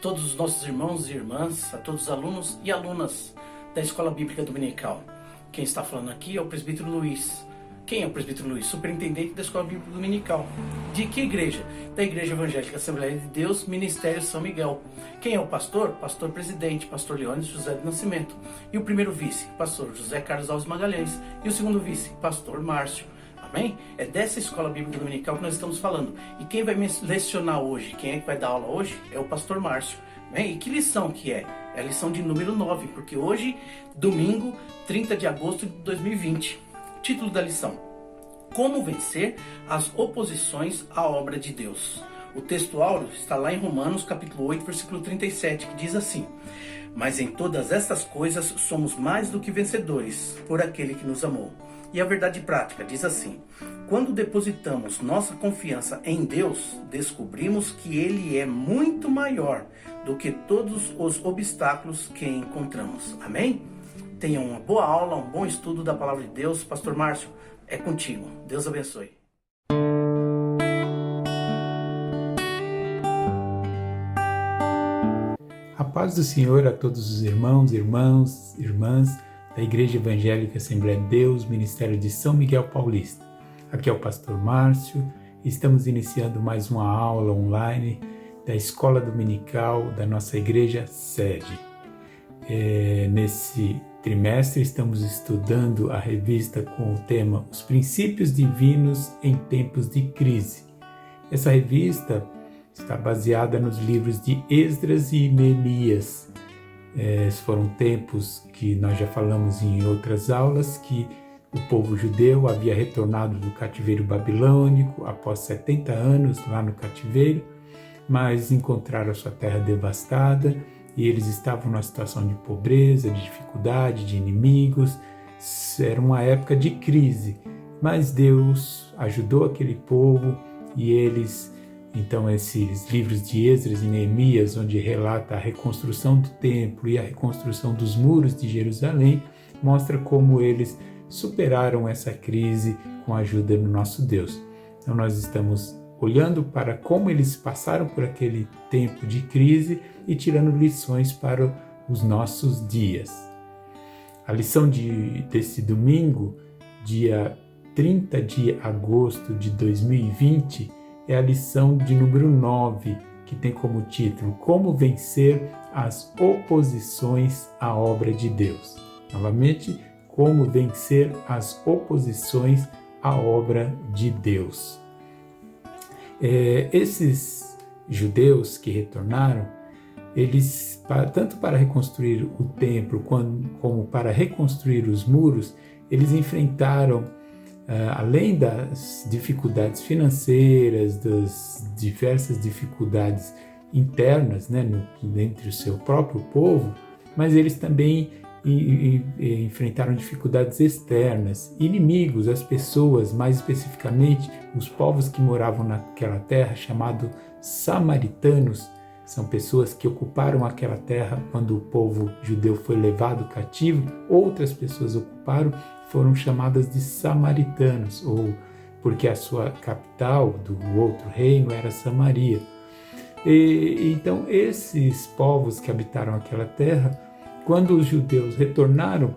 todos os nossos irmãos e irmãs, a todos os alunos e alunas da Escola Bíblica Dominical. Quem está falando aqui é o presbítero Luiz. Quem é o presbítero Luiz? Superintendente da Escola Bíblica Dominical. De que igreja? Da Igreja Evangélica Assembleia de Deus, Ministério São Miguel. Quem é o pastor? Pastor presidente, pastor Leônidas José do Nascimento. E o primeiro vice, pastor José Carlos Alves Magalhães. E o segundo vice, pastor Márcio. Amém? É dessa Escola Bíblica Dominical que nós estamos falando. E quem vai lecionar hoje, quem é que vai dar aula hoje? É o pastor Márcio. Amém? E que lição que é? É a lição de número 9, porque hoje, domingo, 30 de agosto de 2020. Título da lição: Como vencer as oposições à obra de Deus. O texto áureo está lá em Romanos capítulo 8, versículo 37, que diz assim: Mas em todas estas coisas somos mais do que vencedores, por aquele que nos amou. E a verdade prática diz assim: Quando depositamos nossa confiança em Deus, descobrimos que Ele é muito maior do que todos os obstáculos que encontramos. Amém? Tenham uma boa aula, um bom estudo da Palavra de Deus. Pastor Márcio, é contigo. Deus abençoe. A paz do Senhor a todos os irmãos, irmãs da Igreja Evangélica Assembleia de Deus, Ministério de São Miguel Paulista. Aqui é o pastor Márcio e estamos iniciando mais uma aula online da Escola Dominical da nossa igreja sede. Nesse trimestre estamos estudando a revista com o tema Os Princípios Divinos em Tempos de Crise. Essa revista está baseada nos livros de Esdras e Neemias. Foram tempos que nós já falamos em outras aulas, que o povo judeu havia retornado do cativeiro babilônico após 70 anos lá no cativeiro, mas encontraram a sua terra devastada e eles estavam numa situação de pobreza, de dificuldade, de inimigos. Era uma época de crise, mas Deus ajudou aquele povo e eles... Então, esses livros de Esdras e Neemias, onde relata a reconstrução do templo e a reconstrução dos muros de Jerusalém, mostra como eles superaram essa crise com a ajuda do nosso Deus. Então, nós estamos olhando para como eles passaram por aquele tempo de crise e tirando lições para os nossos dias. A lição desse domingo, dia 30 de agosto de 2020, é a lição de número 9, que tem como título Como vencer as oposições à obra de Deus. Novamente, como vencer as oposições à obra de Deus. Esses judeus que retornaram, eles, tanto para reconstruir o templo como para reconstruir os muros, eles enfrentaram, além das dificuldades financeiras, das diversas dificuldades internas, entre o seu próprio povo, mas eles também enfrentaram dificuldades externas, inimigos, as pessoas, mais especificamente os povos que moravam naquela terra, chamados samaritanos. São pessoas que ocuparam aquela terra quando o povo judeu foi levado cativo. Outras pessoas ocuparam, foram chamadas de samaritanos, ou porque a sua capital do outro reino era Samaria. Então, esses povos que habitaram aquela terra, quando os judeus retornaram,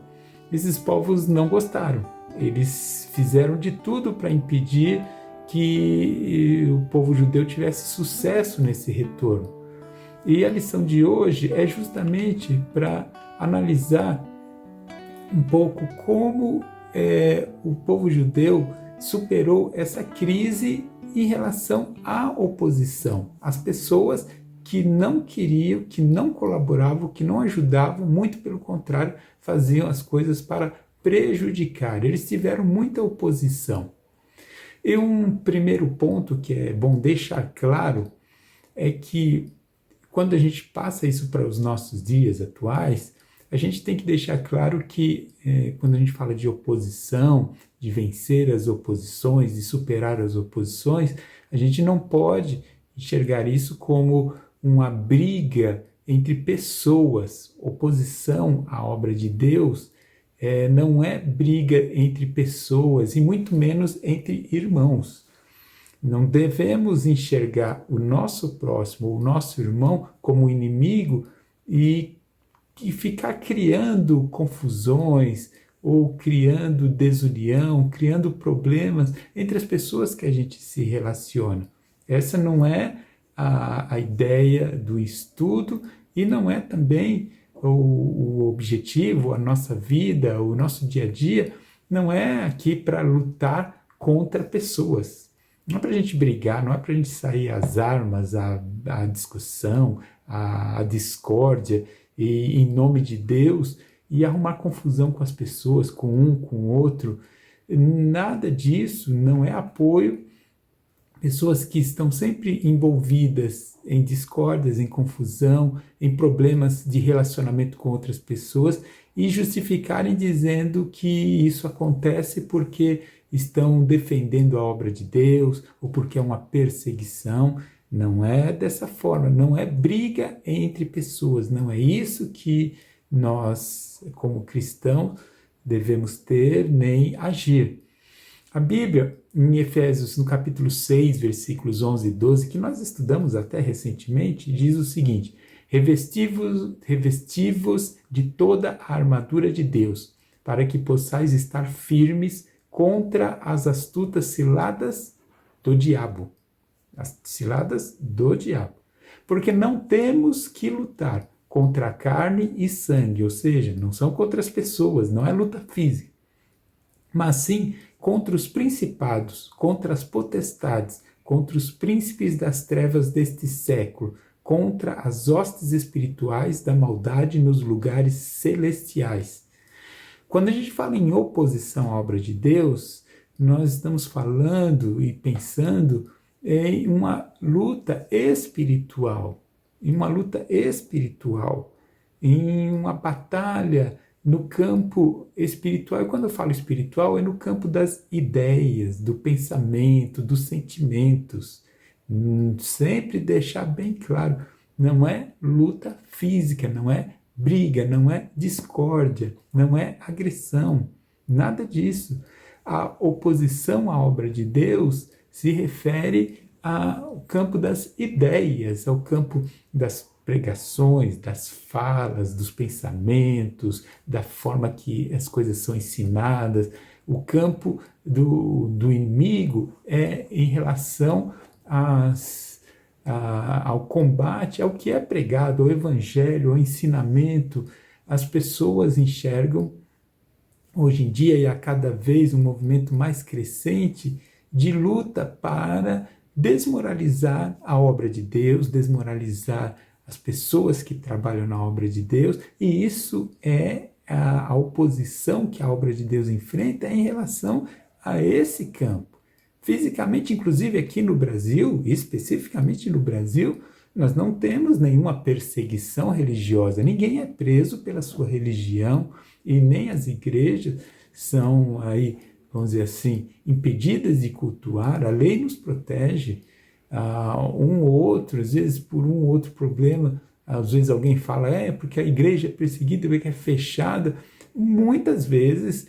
esses povos não gostaram. Eles fizeram de tudo para impedir que o povo judeu tivesse sucesso nesse retorno. E a lição de hoje é justamente para analisar um pouco como o povo judeu superou essa crise em relação à oposição. As pessoas que não queriam, que não colaboravam, que não ajudavam, muito pelo contrário, faziam as coisas para prejudicar. Eles tiveram muita oposição. E um primeiro ponto que é bom deixar claro é que quando a gente passa isso para os nossos dias atuais, a gente tem que deixar claro que quando a gente fala de oposição, de vencer as oposições, de superar as oposições, a gente não pode enxergar isso como uma briga entre pessoas. Oposição à obra de Deus não é briga entre pessoas e muito menos entre irmãos. Não devemos enxergar o nosso próximo, o nosso irmão, como inimigo e ficar criando confusões ou criando desunião, criando problemas entre as pessoas que a gente se relaciona. Essa não é a ideia do estudo e não é também o objetivo, a nossa vida, o nosso dia a dia, não é aqui para lutar contra pessoas. Não é para a gente brigar, não é para a gente sair às armas, a discussão, a discórdia, e em nome de Deus, e arrumar confusão com as pessoas, com um, com o outro. Nada disso, não é apoio. Pessoas que estão sempre envolvidas em discórdias, em confusão, em problemas de relacionamento com outras pessoas e justificarem dizendo que isso acontece porque estão defendendo a obra de Deus ou porque é uma perseguição. Não é dessa forma, não é briga entre pessoas, não é isso que nós, como cristãos, devemos ter nem agir. A Bíblia, em Efésios, no capítulo 6, versículos 11 e 12, que nós estudamos até recentemente, diz o seguinte: revesti-vos de toda a armadura de Deus, para que possais estar firmes contra as astutas ciladas do diabo. As ciladas do diabo. Porque não temos que lutar contra a carne e sangue, ou seja, não são contra as pessoas, não é luta física, mas sim contra os principados, contra as potestades, contra os príncipes das trevas deste século, contra as hostes espirituais da maldade nos lugares celestiais. Quando a gente fala em oposição à obra de Deus, nós estamos falando e pensando em uma luta espiritual, em uma batalha no campo espiritual. E quando eu falo espiritual, é no campo das ideias, do pensamento, dos sentimentos. Sempre deixar bem claro, não é luta física, não é briga, não é discórdia, não é agressão, nada disso. A oposição à obra de Deus se refere ao campo das ideias, ao campo das pregações, das falas, dos pensamentos, da forma que as coisas são ensinadas. O campo do inimigo é em relação ao combate, ao que é pregado, ao evangelho, ao ensinamento. As pessoas enxergam, hoje em dia, e a cada vez um movimento mais crescente, de luta para desmoralizar a obra de Deus, desmoralizar as pessoas que trabalham na obra de Deus, e isso é a oposição que a obra de Deus enfrenta em relação a esse campo. Fisicamente, inclusive aqui no Brasil, especificamente no Brasil, nós não temos nenhuma perseguição religiosa, ninguém é preso pela sua religião e nem as igrejas são aí, vamos dizer assim, impedidas de cultuar. A lei nos protege. Um ou outro, às vezes por um ou outro problema, às vezes alguém fala, porque a igreja é perseguida, porque é fechada. Muitas vezes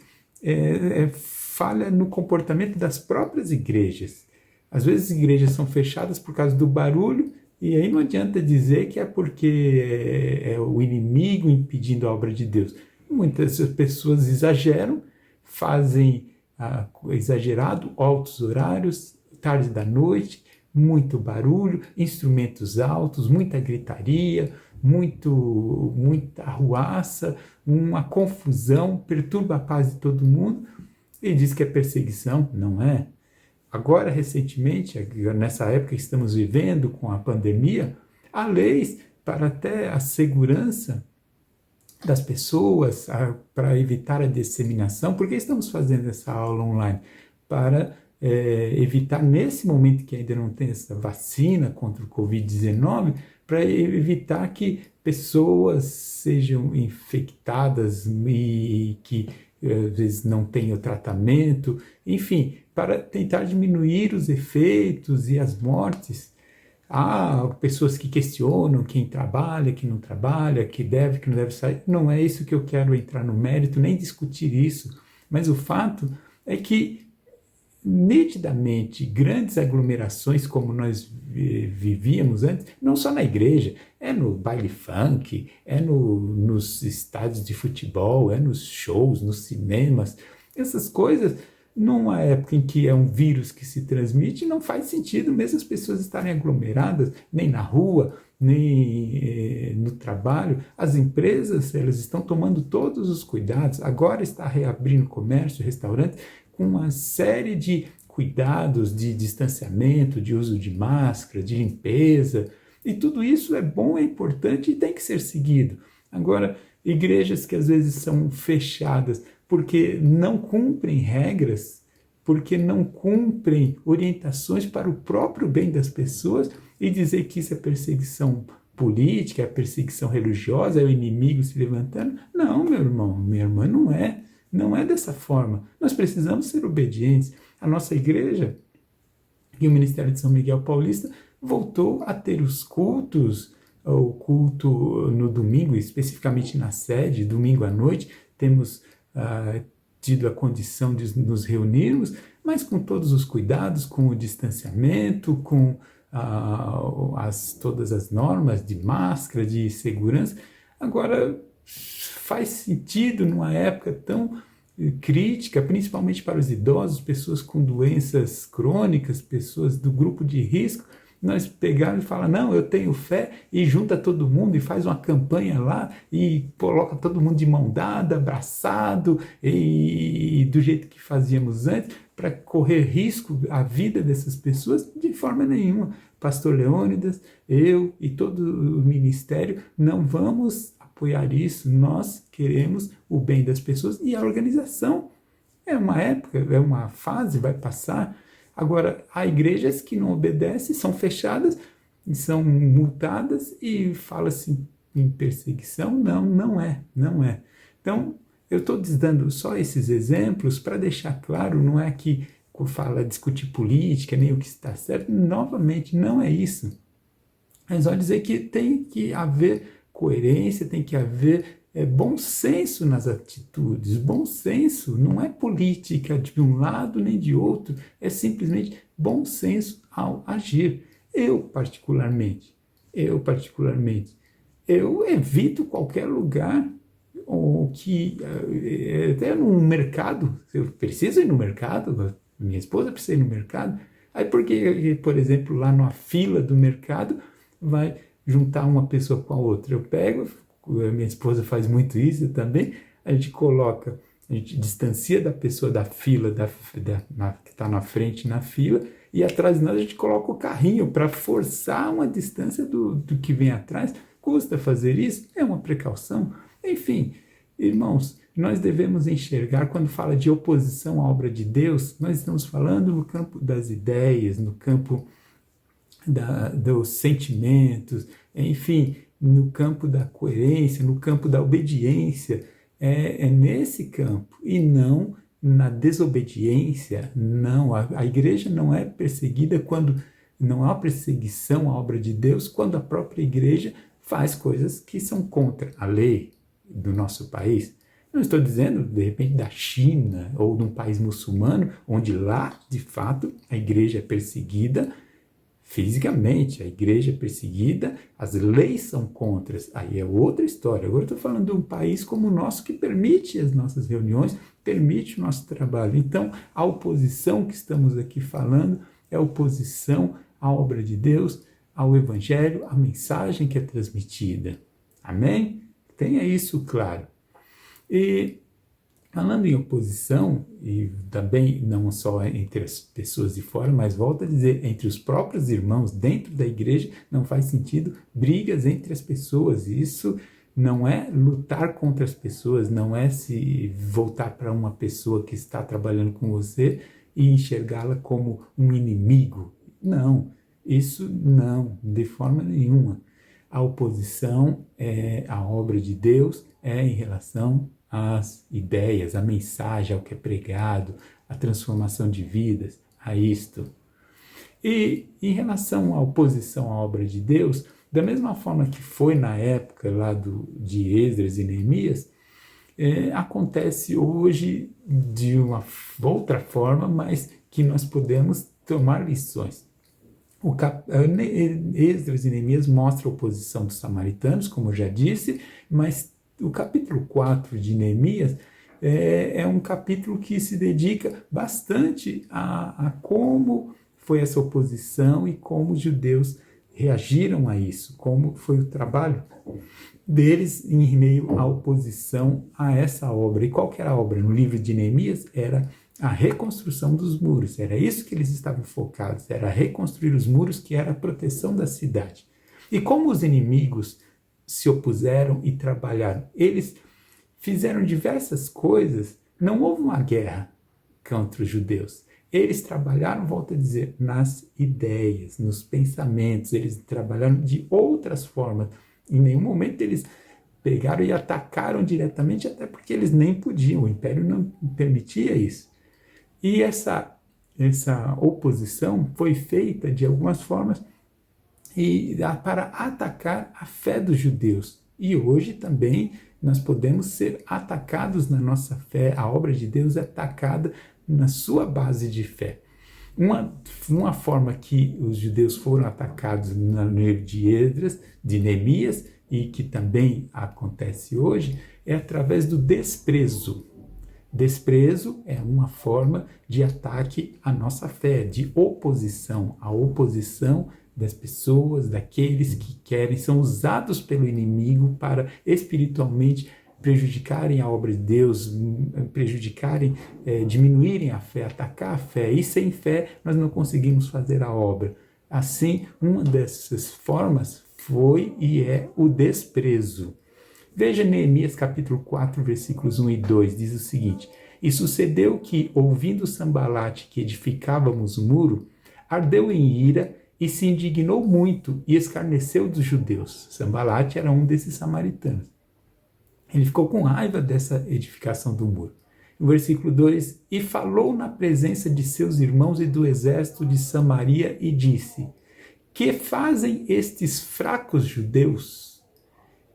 falha no comportamento das próprias igrejas. Às vezes as igrejas são fechadas por causa do barulho, e aí não adianta dizer que é porque é o inimigo impedindo a obra de Deus. Muitas pessoas exageram, fazem exagerado, altos horários, tarde da noite, muito barulho, instrumentos altos, muita gritaria, muita arruaça, uma confusão, perturba a paz de todo mundo e diz que é perseguição. Não é. Agora, recentemente, nessa época que estamos vivendo com a pandemia, há leis para até a segurança das pessoas, para evitar a disseminação. Por que estamos fazendo essa aula online? Para evitar, nesse momento que ainda não tem essa vacina contra o Covid-19, para evitar que pessoas sejam infectadas e que às vezes não tenham tratamento, enfim, para tentar diminuir os efeitos e as mortes. Há pessoas que questionam quem trabalha, quem não trabalha, que deve, que não deve sair. Não é isso que eu quero entrar no mérito, nem discutir isso. Mas o fato é que nitidamente grandes aglomerações como nós vivíamos antes, não só na igreja, é no baile funk, é nos estádios de futebol, é nos shows, nos cinemas, essas coisas. Numa época em que é um vírus que se transmite, não faz sentido mesmo as pessoas estarem aglomeradas, nem na rua, nem no trabalho. As empresas, elas estão tomando todos os cuidados, agora está reabrindo comércio, restaurante, com uma série de cuidados de distanciamento, de uso de máscara, de limpeza, e tudo isso é bom, é importante e tem que ser seguido. Agora, igrejas que às vezes são fechadas porque não cumprem regras, porque não cumprem orientações para o próprio bem das pessoas, e dizer que isso é perseguição política, é perseguição religiosa, é o inimigo se levantando. Não, meu irmão, minha irmã, não é. Não é dessa forma. Nós precisamos ser obedientes. A nossa igreja e o Ministério de São Miguel Paulista voltou a ter os cultos, o culto no domingo, especificamente na sede, domingo à noite, temos tido a condição de nos reunirmos, mas com todos os cuidados, com o distanciamento, com todas as normas de máscara, de segurança. Agora, faz sentido numa época tão crítica, principalmente para os idosos, pessoas com doenças crônicas, pessoas do grupo de risco, nós pegarmos e falar, não, eu tenho fé, e junta todo mundo e faz uma campanha lá e coloca todo mundo de mão dada, abraçado, e do jeito que fazíamos antes, para correr risco à vida dessas pessoas, de forma nenhuma. Pastor Leônidas, eu e todo o ministério não vamos apoiar isso. Nós queremos o bem das pessoas e a organização. É uma época, é uma fase, vai passar. Agora, há igrejas que não obedecem, são fechadas, são multadas e fala-se em perseguição. Não, não é. Então, eu estou dando só esses exemplos para deixar claro, não é que fala discutir política, nem o que está certo. Novamente, não é isso. Mas só dizer que tem que haver coerência, tem que haver bom senso nas atitudes. Bom senso não é política de um lado nem de outro, é simplesmente bom senso ao agir. Eu particularmente, eu evito qualquer lugar ou que, até no mercado, eu preciso ir no mercado, minha esposa precisa ir no mercado, aí porque, por exemplo, lá na fila do mercado, vai juntar uma pessoa com a outra. Eu pego, a minha esposa faz muito isso também, a gente distancia da pessoa da fila, que está na frente na fila, e atrás de nós a gente coloca o carrinho para forçar uma distância do que vem atrás. Custa fazer isso? É uma precaução. Enfim, irmãos, nós devemos enxergar, quando fala de oposição à obra de Deus, nós estamos falando no campo das ideias, no campo dos sentimentos, enfim, no campo da coerência, no campo da obediência. É nesse campo, e não na desobediência. Não, a igreja não é perseguida quando não há perseguição à obra de Deus, quando a própria igreja faz coisas que são contra a lei do nosso país. Não estou dizendo, de repente, da China ou de um país muçulmano, onde lá, de fato, a igreja é perseguida fisicamente, a igreja é perseguida, as leis são contra, aí é outra história. Agora eu estou falando de um país como o nosso, que permite as nossas reuniões, permite o nosso trabalho. Então, a oposição que estamos aqui falando é a oposição à obra de Deus, ao Evangelho, à mensagem que é transmitida. Amém? Tenha isso claro. E falando em oposição, e também não só entre as pessoas de fora, mas volto a dizer, entre os próprios irmãos dentro da igreja, não faz sentido brigas entre as pessoas. Isso não é lutar contra as pessoas, não é se voltar para uma pessoa que está trabalhando com você e enxergá-la como um inimigo. Não, isso não, de forma nenhuma. A oposição é a obra de Deus, é em relação às ideias, à mensagem, ao que é pregado, à transformação de vidas, a isto. E em relação à oposição à obra de Deus, da mesma forma que foi na época lá de Esdras e Neemias, acontece hoje de uma outra forma, mas que nós podemos tomar lições. Esdras e Neemias mostram a oposição dos samaritanos, como eu já disse, mas o capítulo 4 de Neemias é um capítulo que se dedica bastante a como foi essa oposição e como os judeus reagiram a isso, como foi o trabalho deles em meio à oposição a essa obra. E qual que era a obra? No livro de Neemias era a reconstrução dos muros, era isso que eles estavam focados, era reconstruir os muros, que era a proteção da cidade. E como os inimigos se opuseram e trabalharam, eles fizeram diversas coisas, não houve uma guerra contra os judeus. Eles trabalharam, volto a dizer, nas ideias, nos pensamentos, eles trabalharam de outras formas. Em nenhum momento eles pegaram e atacaram diretamente, até porque eles nem podiam, o império não permitia isso. E essa oposição foi feita de algumas formas para atacar a fé dos judeus. E hoje também nós podemos ser atacados na nossa fé, a obra de Deus é atacada na sua base de fé. Uma forma que os judeus foram atacados no livro de Esdras, de Neemias, e que também acontece hoje, é através do desprezo. Desprezo é uma forma de ataque à nossa fé, de oposição, a oposição das pessoas, daqueles que querem, são usados pelo inimigo para espiritualmente prejudicarem a obra de Deus, prejudicarem, diminuírem a fé, atacar a fé. E sem fé nós não conseguimos fazer a obra. Assim, uma dessas formas foi e é o desprezo. Veja Neemias capítulo 4, versículos 1 e 2, diz o seguinte: E sucedeu que, ouvindo Sambalate que edificávamos o muro, ardeu em ira e se indignou muito e escarneceu dos judeus. Sambalate era um desses samaritanos. Ele ficou com raiva dessa edificação do muro. No versículo 2, e falou na presença de seus irmãos e do exército de Samaria e disse: Que fazem estes fracos judeus?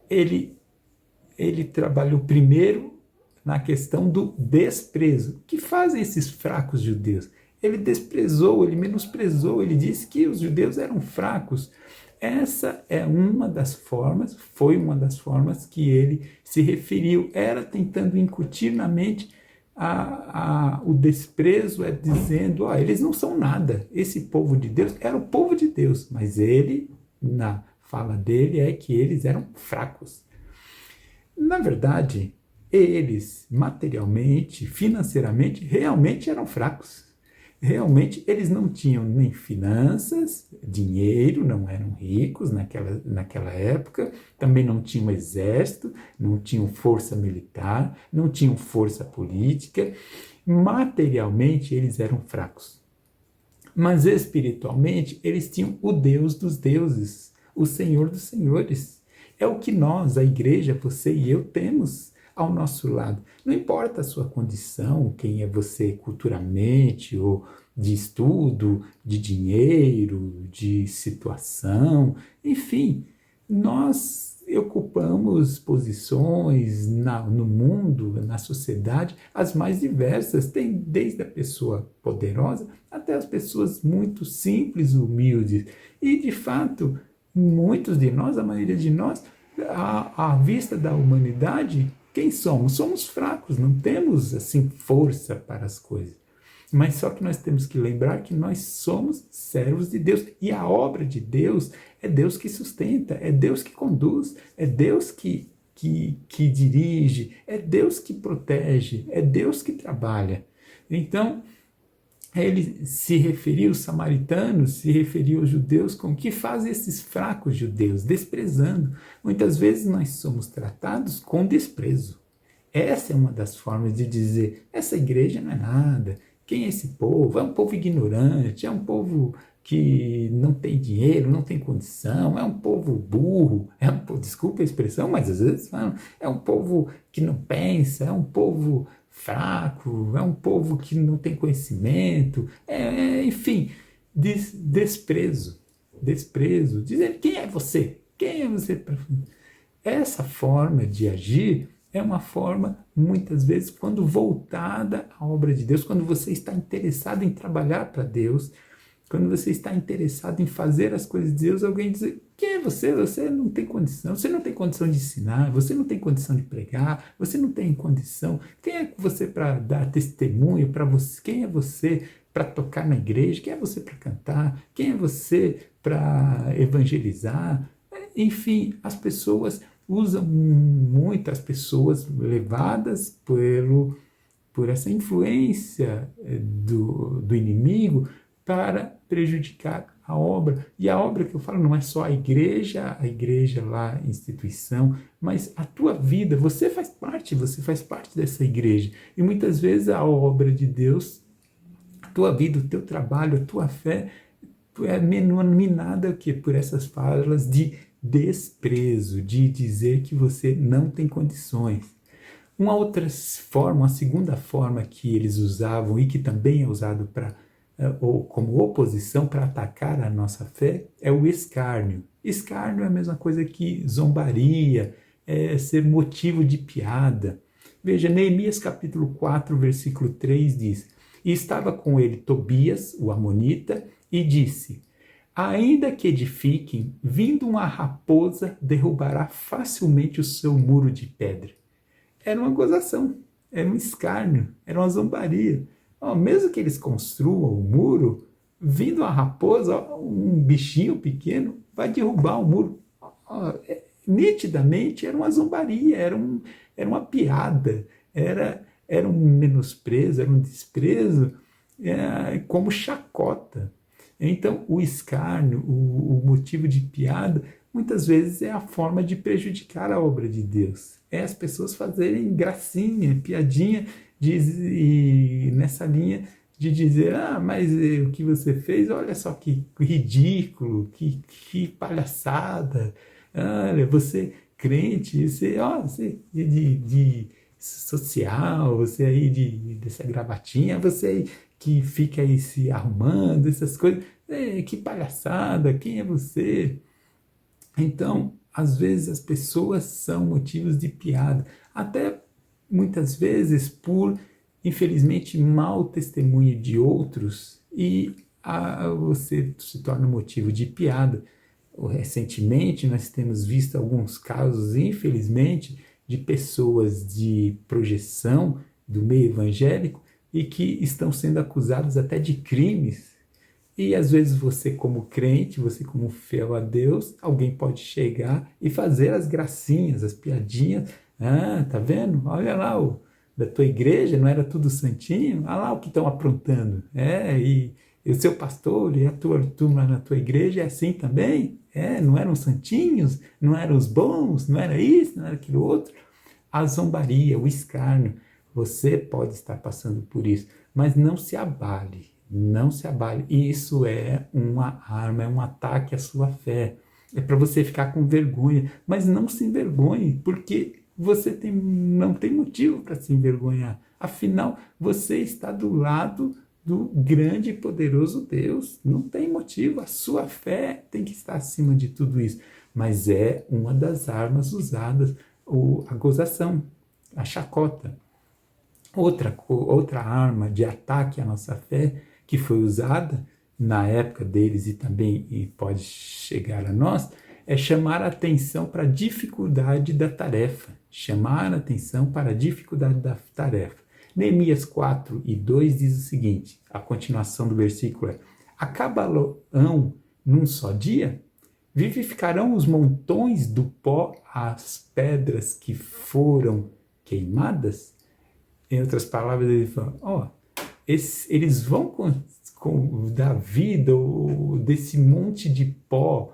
Ele trabalhou primeiro na questão do desprezo. O que fazem esses fracos judeus? Ele desprezou, ele menosprezou, ele disse que os judeus eram fracos. Essa é uma das formas, foi uma das formas que ele se referiu. Era tentando incutir na mente o desprezo, dizendo, eles não são nada. Esse povo de Deus era o povo de Deus, mas ele, na fala dele, é que eles eram fracos. Na verdade, eles materialmente, financeiramente, realmente eram fracos. Realmente eles não tinham nem finanças, dinheiro, não eram ricos naquela época, também não tinham exército, não tinham força militar, não tinham força política. Materialmente eles eram fracos. Mas espiritualmente eles tinham o Deus dos deuses, o Senhor dos senhores. É o que nós, a igreja, você e eu, temos ao nosso lado. Não importa a sua condição, quem é você culturalmente, ou de estudo, de dinheiro, de situação, enfim, nós ocupamos posições no mundo, na sociedade, as mais diversas. Tem desde a pessoa poderosa até as pessoas muito simples, humildes. E, de fato, muitos de nós, a maioria de nós, à vista da humanidade, quem somos? Somos fracos, não temos assim força para as coisas. Mas só que nós temos que lembrar que nós somos servos de Deus. E a obra de Deus é Deus que sustenta, é Deus que conduz, é Deus que dirige, é Deus que protege, é Deus que trabalha. Então, ele se referiu, os samaritanos, se referiu aos judeus como que fazem esses fracos judeus, desprezando. Muitas vezes nós somos tratados com desprezo. Essa é uma das formas de dizer, essa igreja não é nada, quem é esse povo? É um povo ignorante, é um povo que não tem dinheiro, não tem condição, é um povo burro, desculpa a expressão, mas às vezes falam, é um povo que não pensa, é um povo fraco, é um povo que não tem conhecimento, enfim, desprezo, dizendo, quem é você? Quem é você? Essa forma de agir é uma forma, muitas vezes, quando voltada à obra de Deus, quando você está interessado em trabalhar para Deus, quando você está interessado em fazer as coisas de Deus, alguém diz: quem é você? Você não tem condição, você não tem condição de ensinar, você não tem condição de pregar, você não tem condição. Quem é você para dar testemunho para você? Quem é você para tocar na igreja? Quem é você para cantar? Quem é você para evangelizar? Enfim, as pessoas usam muito, as pessoas levadas por essa influência do inimigo para prejudicar a obra. E a obra que eu falo não é só a igreja lá, a instituição, mas a tua vida. Você faz parte dessa igreja. E muitas vezes a obra de Deus, a tua vida, o teu trabalho, a tua fé, é minada por essas falas de desprezo, de dizer que você não tem condições. Uma outra forma, uma segunda forma que eles usavam e que também é usado ou como oposição para atacar a nossa fé é o escárnio. Escárnio é a mesma coisa que zombaria, é ser motivo de piada. Veja, Neemias capítulo 4, versículo 3 diz: e estava com ele Tobias, o amonita, e disse: ainda que edifiquem, vindo uma raposa, derrubará facilmente o seu muro de pedra. Era uma gozação, era um escárnio, era uma zombaria. Mesmo que eles construam o muro, vindo uma raposa, um bichinho pequeno, vai derrubar o muro. Nitidamente era uma zombaria, era uma piada, era um menosprezo, era um desprezo, como chacota. Então, o escárnio, o motivo de piada, muitas vezes é a forma de prejudicar a obra de Deus. É as pessoas fazerem gracinha, piadinha, e nessa linha de dizer: mas o que você fez, olha só que ridículo, que palhaçada, olha, você crente, você de social, você aí dessa gravatinha, você aí que fica aí se arrumando, essas coisas, que palhaçada, quem é você? Então, às vezes as pessoas são motivos de piada, até muitas vezes por, infelizmente, mau testemunho de outros, e você se torna motivo de piada. Recentemente nós temos visto alguns casos, infelizmente, de pessoas de projeção do meio evangélico e que estão sendo acusados até de crimes. E às vezes você, como crente, você como fiel a Deus, alguém pode chegar e fazer as gracinhas, as piadinhas. Tá vendo? Olha lá, da tua igreja não era tudo santinho? Olha lá o que estão aprontando. E o seu pastor e a tua turma na tua igreja é assim também? Não eram santinhos? Não eram os bons? Não era isso? Não era aquilo outro? A zombaria, o escárnio. Você pode estar passando por isso, mas não se abale, não se abale. Isso é uma arma, é um ataque à sua fé. É para você ficar com vergonha, mas não se envergonhe, porque você não tem motivo para se envergonhar. Afinal, você está do lado do grande e poderoso Deus. Não tem motivo, a sua fé tem que estar acima de tudo isso. Mas é uma das armas usadas, a gozação, a chacota. Outra arma de ataque à nossa fé que foi usada na época deles e também pode chegar a nós, é chamar a atenção para a dificuldade da tarefa. Chamar a atenção para a dificuldade da tarefa. Neemias 4 e 2 diz o seguinte, a continuação do versículo é: acabarão num só dia? Vivificarão os montões do pó as pedras que foram queimadas? Em outras palavras, ele fala: eles vão dar vida desse monte de pó,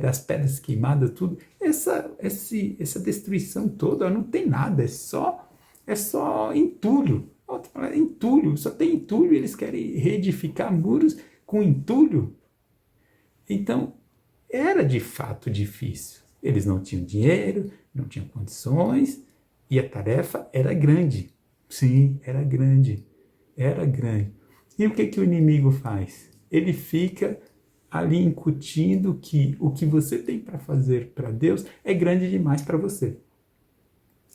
das pedras queimadas, tudo, essa destruição toda, não tem nada, é só entulho. Entulho, só tem entulho, eles querem reedificar muros com entulho. Então, era de fato difícil. Eles não tinham dinheiro, não tinham condições, e a tarefa era grande. Sim, era grande. Era grande. E o que o inimigo faz? Ele fica ali incutindo que o que você tem para fazer para Deus é grande demais para você.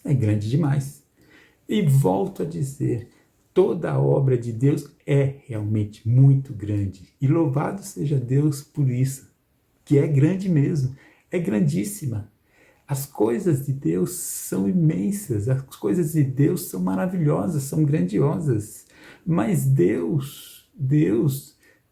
é grande demais. E volto a dizer, toda a obra de Deus é realmente muito grande. E louvado seja Deus por isso, que é grande mesmo, é grandíssima. As coisas de Deus são imensas, as coisas de Deus são maravilhosas, são grandiosas. Mas Deus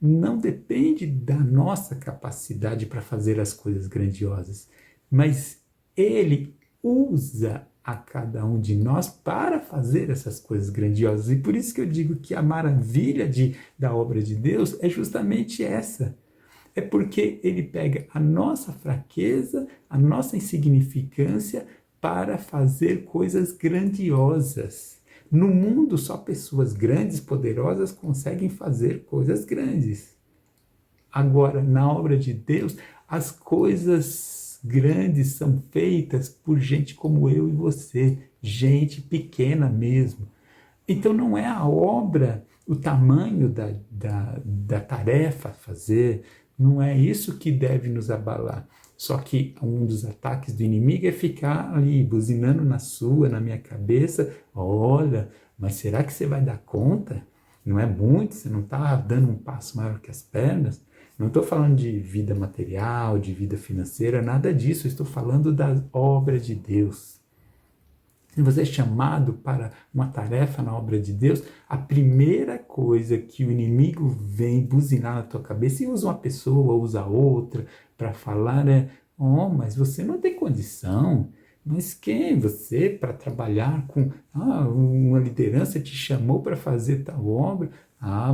não depende da nossa capacidade para fazer as coisas grandiosas, mas Ele usa a cada um de nós para fazer essas coisas grandiosas. E por isso que eu digo que a maravilha da obra de Deus é justamente essa. É porque Ele pega a nossa fraqueza, a nossa insignificância para fazer coisas grandiosas. No mundo, só pessoas grandes, poderosas, conseguem fazer coisas grandes. Agora, na obra de Deus, as coisas grandes são feitas por gente como eu e você, gente pequena mesmo. Então, não é a obra, o tamanho da tarefa a fazer, não é isso que deve nos abalar. Só que um dos ataques do inimigo é ficar ali buzinando na minha cabeça. Olha, mas será que você vai dar conta? Não é muito? Você não está dando um passo maior que as pernas? Não estou falando de vida material, de vida financeira, nada disso. Estou falando da obra de Deus. Se você é chamado para uma tarefa na obra de Deus, a primeira coisa que o inimigo vem buzinar na tua cabeça, e usa uma pessoa, usa outra, para falar mas você não tem condição. Mas quem? Você, para trabalhar com uma liderança te chamou para fazer tal obra?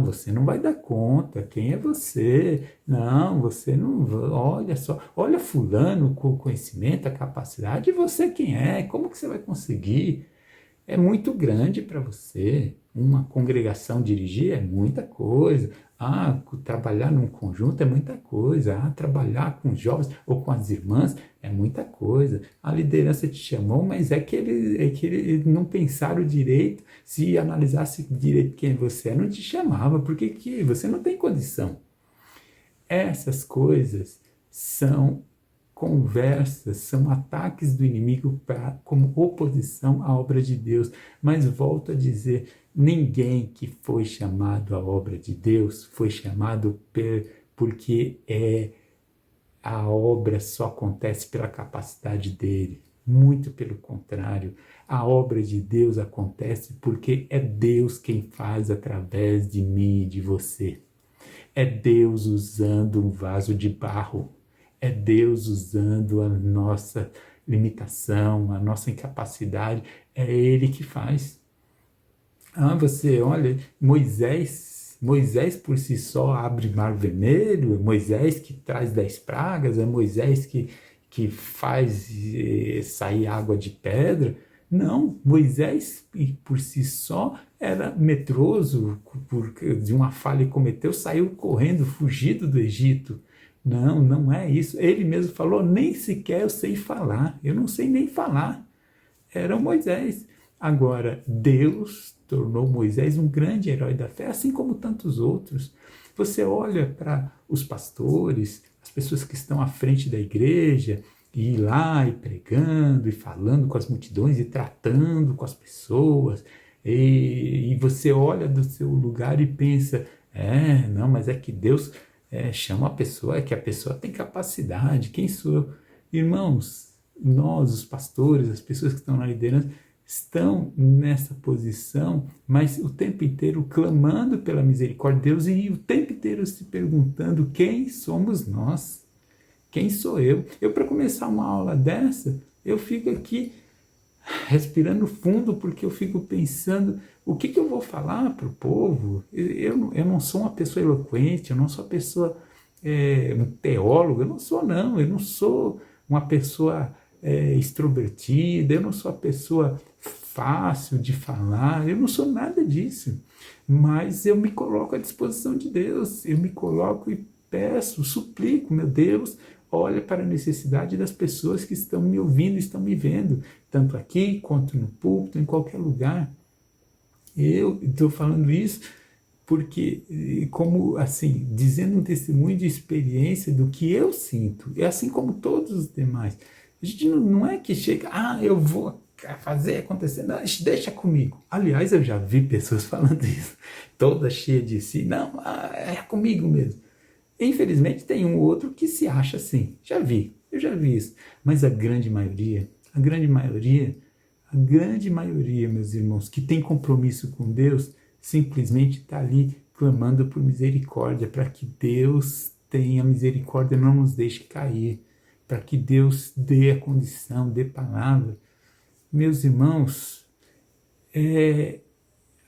Você não vai dar conta. Quem é você? Não, você não. Olha só, olha fulano com o conhecimento, a capacidade, e você quem é? Como que você vai conseguir? É muito grande para você. Uma congregação dirigir é muita coisa. Trabalhar num conjunto é muita coisa. Trabalhar com os jovens ou com as irmãs é muita coisa. A liderança te chamou, mas é que eles não pensaram direito. Se analisasse direito quem você é, não te chamava, porque que você não tem condição. Essas coisas são conversas, são ataques do inimigo como oposição à obra de Deus. Mas volto a dizer, ninguém que foi chamado à obra de Deus foi chamado porque a obra só acontece pela capacidade dele. Muito pelo contrário, a obra de Deus acontece porque é Deus quem faz através de mim e de você. É Deus usando um vaso de barro. É Deus usando a nossa limitação, a nossa incapacidade. É Ele que faz. Você olha, Moisés por si só abre mar vermelho, é Moisés que traz 10 pragas, é Moisés que faz sair água de pedra. Não, Moisés por si só era medroso, de uma falha que cometeu, saiu correndo, fugido do Egito. Não é isso. Ele mesmo falou, nem sequer eu sei falar, eu não sei nem falar. Era o Moisés. Agora, Deus tornou Moisés um grande herói da fé, assim como tantos outros. Você olha para os pastores, as pessoas que estão à frente da igreja, e ir lá e pregando, e falando com as multidões, e tratando com as pessoas, e você olha do seu lugar e pensa, mas é que Deus chama a pessoa, é que a pessoa tem capacidade, quem sou eu? Irmãos, nós, os pastores, as pessoas que estão na liderança, estão nessa posição, mas o tempo inteiro clamando pela misericórdia de Deus e o tempo inteiro se perguntando quem somos nós, quem sou eu? Para começar uma aula dessa, eu fico aqui respirando fundo, porque eu fico pensando o que eu vou falar para o povo. Eu não sou uma pessoa eloquente, eu não sou uma pessoa, um teólogo, eu não sou uma pessoa extrovertida, eu não sou uma pessoa fácil de falar, eu não sou nada disso, mas eu me coloco à disposição de Deus, eu me coloco e peço, suplico, meu Deus, olha para a necessidade das pessoas que estão me ouvindo, estão me vendo, tanto aqui quanto no púlpito, em qualquer lugar. Eu estou falando isso porque, como assim, dizendo um testemunho de experiência do que eu sinto, é assim como todos os demais. A gente não é que chega, eu vou fazer acontecer, não, deixa comigo. Aliás, eu já vi pessoas falando isso, toda cheia de si, não, é comigo mesmo. Infelizmente tem um outro que se acha assim, eu já vi isso, mas a grande maioria, meus irmãos, que tem compromisso com Deus, simplesmente está ali clamando por misericórdia, para que Deus tenha misericórdia, não nos deixe cair, para que Deus dê a condição, dê palavra. Meus irmãos,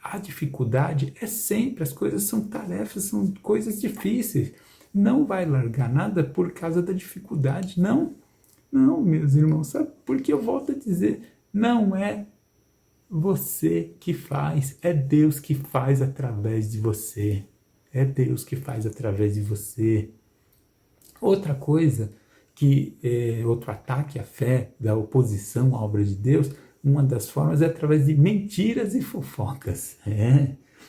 a dificuldade é sempre, as coisas são tarefas, são coisas difíceis. Não vai largar nada por causa da dificuldade, não. Não, meus irmãos, sabe? Porque eu volto a dizer, não é você que faz, é Deus que faz através de você. É Deus que faz através de você. Outra coisa, outro ataque à fé, da oposição à obra de Deus, uma das formas é através de mentiras e fofocas.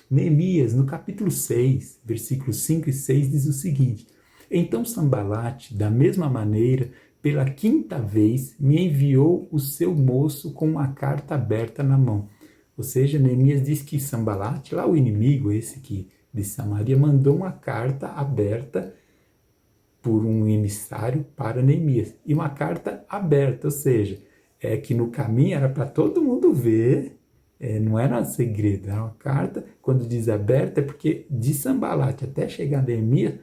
Neemias, no capítulo 6, versículos 5 e 6, diz o seguinte: então Sambalate, da mesma maneira, pela 5ª vez, me enviou o seu moço com uma carta aberta na mão. Ou seja, Neemias diz que Sambalate, lá o inimigo, esse que de Samaria, mandou uma carta aberta por um emissário para Neemias. E uma carta aberta, ou seja, que no caminho era para todo mundo ver, não era um segredo, era uma carta, quando diz aberta, é porque de Sambalate até chegar a Neemias,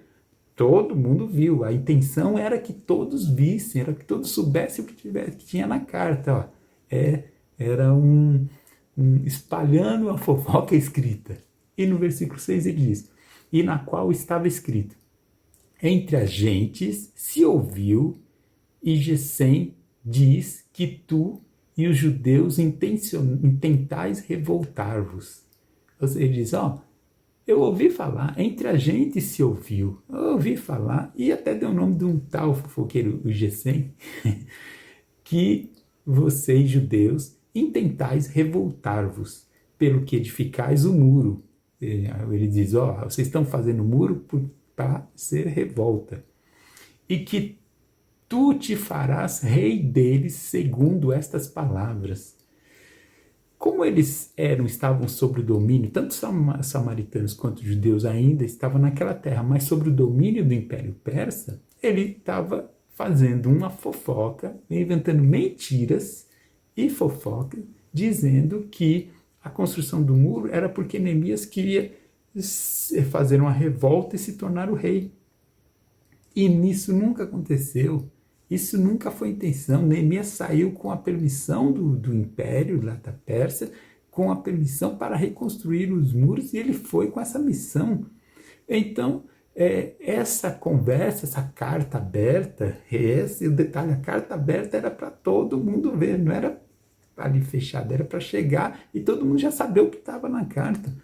todo mundo viu. A intenção era que todos vissem, era que todos soubessem o que tinha na carta. Era espalhando a fofoca escrita. E no versículo 6 ele diz: e na qual estava escrito: entre as gentes se ouviu, e Gesem diz que tu e os judeus intentais revoltar-vos. Ou seja, ele diz, eu ouvi falar, entre a gente se ouviu, eu ouvi falar, e até deu o nome de um tal fofoqueiro, o Gesem, que vocês, judeus, intentais revoltar-vos, pelo que edificais o muro. Ele diz, vocês estão fazendo o muro para ser revolta, e que tu te farás rei deles segundo estas palavras. Como eles estavam sob o domínio, tanto samaritanos quanto judeus ainda estavam naquela terra, mas sobre o domínio do Império Persa, ele estava fazendo uma fofoca, inventando mentiras e fofoca, dizendo que a construção do muro era porque Neemias queria fazer uma revolta e se tornar o rei. E nisso nunca aconteceu. Isso nunca foi intenção. Neemias saiu com a permissão do império lá da Pérsia, com a permissão para reconstruir os muros, e ele foi com essa missão. Então, essa conversa, essa carta aberta, o detalhe, a carta aberta era para todo mundo ver, não era ali fechada, era para chegar e todo mundo já saber o que estava na carta.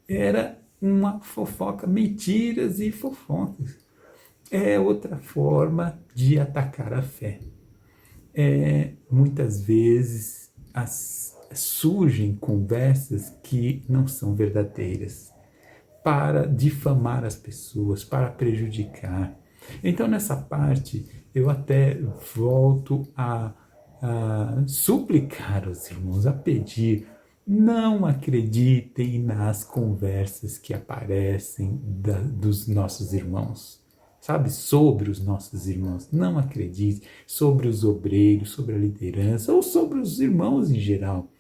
Era uma fofoca, mentiras e fofocas. É outra forma de atacar a fé. Muitas vezes surgem conversas que não são verdadeiras, para difamar as pessoas, para prejudicar. Então, nessa parte, eu até volto a suplicar aos irmãos, a pedir: não acreditem nas conversas que aparecem dos nossos irmãos. Sabe, sobre os nossos irmãos. Não acredite sobre os obreiros, sobre a liderança ou sobre os irmãos em geral.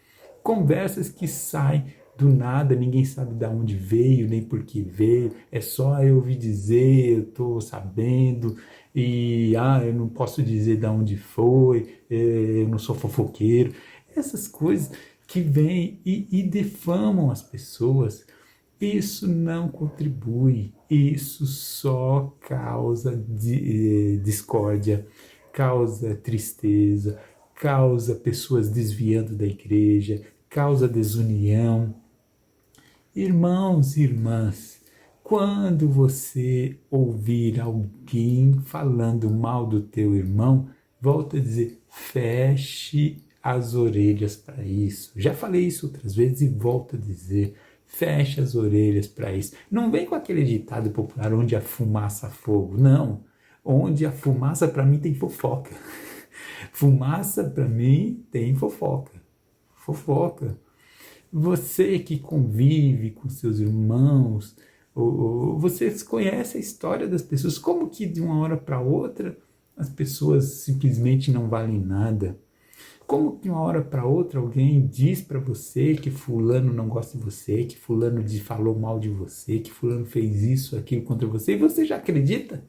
Conversas que saem do nada, ninguém sabe de onde veio, nem por que veio. É só eu ouvir dizer, eu estou sabendo, e eu não posso dizer de onde foi, eu não sou fofoqueiro. Essas coisas que vêm e difamam as pessoas. Isso não contribui, isso só causa discórdia, causa tristeza, causa pessoas desviando da igreja, causa desunião. Irmãos e irmãs, quando você ouvir alguém falando mal do teu irmão, volta a dizer, feche as orelhas para isso. Já falei isso outras vezes e volto a dizer, feche as orelhas para isso. Não vem com aquele ditado popular onde a fumaça há fogo. Não. Onde a fumaça, para mim, tem fofoca. Fumaça, para mim, tem fofoca. Fofoca. Você que convive com seus irmãos, você conhece a história das pessoas, como que de uma hora para outra as pessoas simplesmente não valem nada? Como que de uma hora para outra alguém diz para você que fulano não gosta de você, que fulano falou mal de você, que fulano fez isso, aquilo contra você, e você já acredita?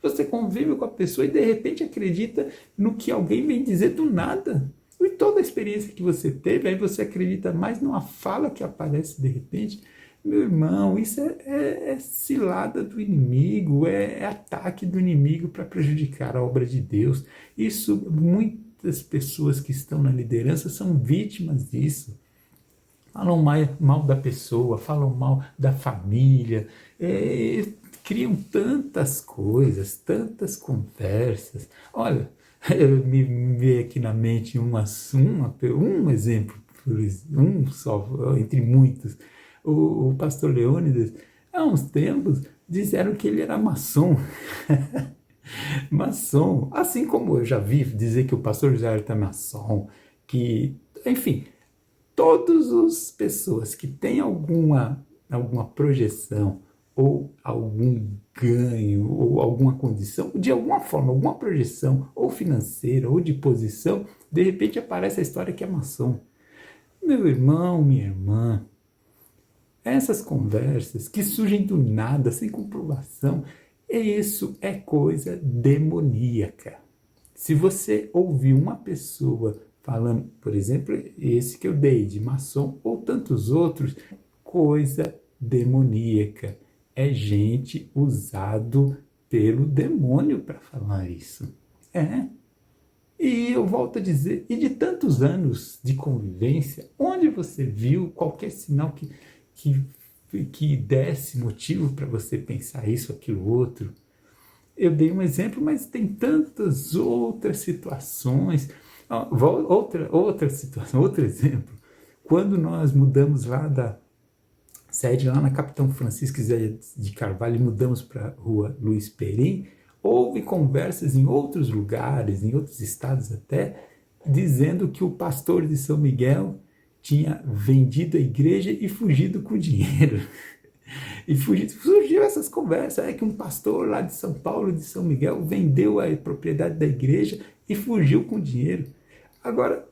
Você convive com a pessoa e de repente acredita no que alguém vem dizer do nada. E toda a experiência que você teve, aí você acredita mais numa fala que aparece de repente. Meu irmão, isso é cilada do inimigo, é ataque do inimigo para prejudicar a obra de Deus. Isso, muitas pessoas que estão na liderança são vítimas disso. Falam mal da pessoa, falam mal da família, criam tantas coisas, tantas conversas. Olha, me veio aqui na mente um exemplo, um só, entre muitos. O pastor Leônidas, há uns tempos, disseram que ele era maçom. Maçom, assim como eu já vi dizer que o pastor José era maçom, que, enfim, todas as pessoas que têm alguma projeção ou algum ganho ou alguma condição, de alguma forma, alguma projeção ou financeira ou de posição, de repente aparece a história que é maçom. Meu irmão, minha irmã, essas conversas que surgem do nada, sem comprovação, isso é coisa demoníaca. Se você ouvir uma pessoa falando, por exemplo, esse que eu dei de maçom ou tantos outros, coisa demoníaca. É gente usado pelo demônio para falar isso. E eu volto a dizer, e de tantos anos de convivência, onde você viu qualquer sinal que desse motivo para você pensar isso, aquilo, outro? Eu dei um exemplo, mas tem tantas outras situações. Outra situação, outro exemplo. Quando nós mudamos lá da sede, lá na Capitão Francisco Zé de Carvalho, e mudamos para a rua Luiz Perim, houve conversas em outros lugares, em outros estados até, dizendo que o pastor de São Miguel tinha vendido a igreja e fugido com dinheiro. E surgiu essas conversas, que um pastor lá de São Paulo, de São Miguel, vendeu a propriedade da igreja e fugiu com dinheiro. Agora,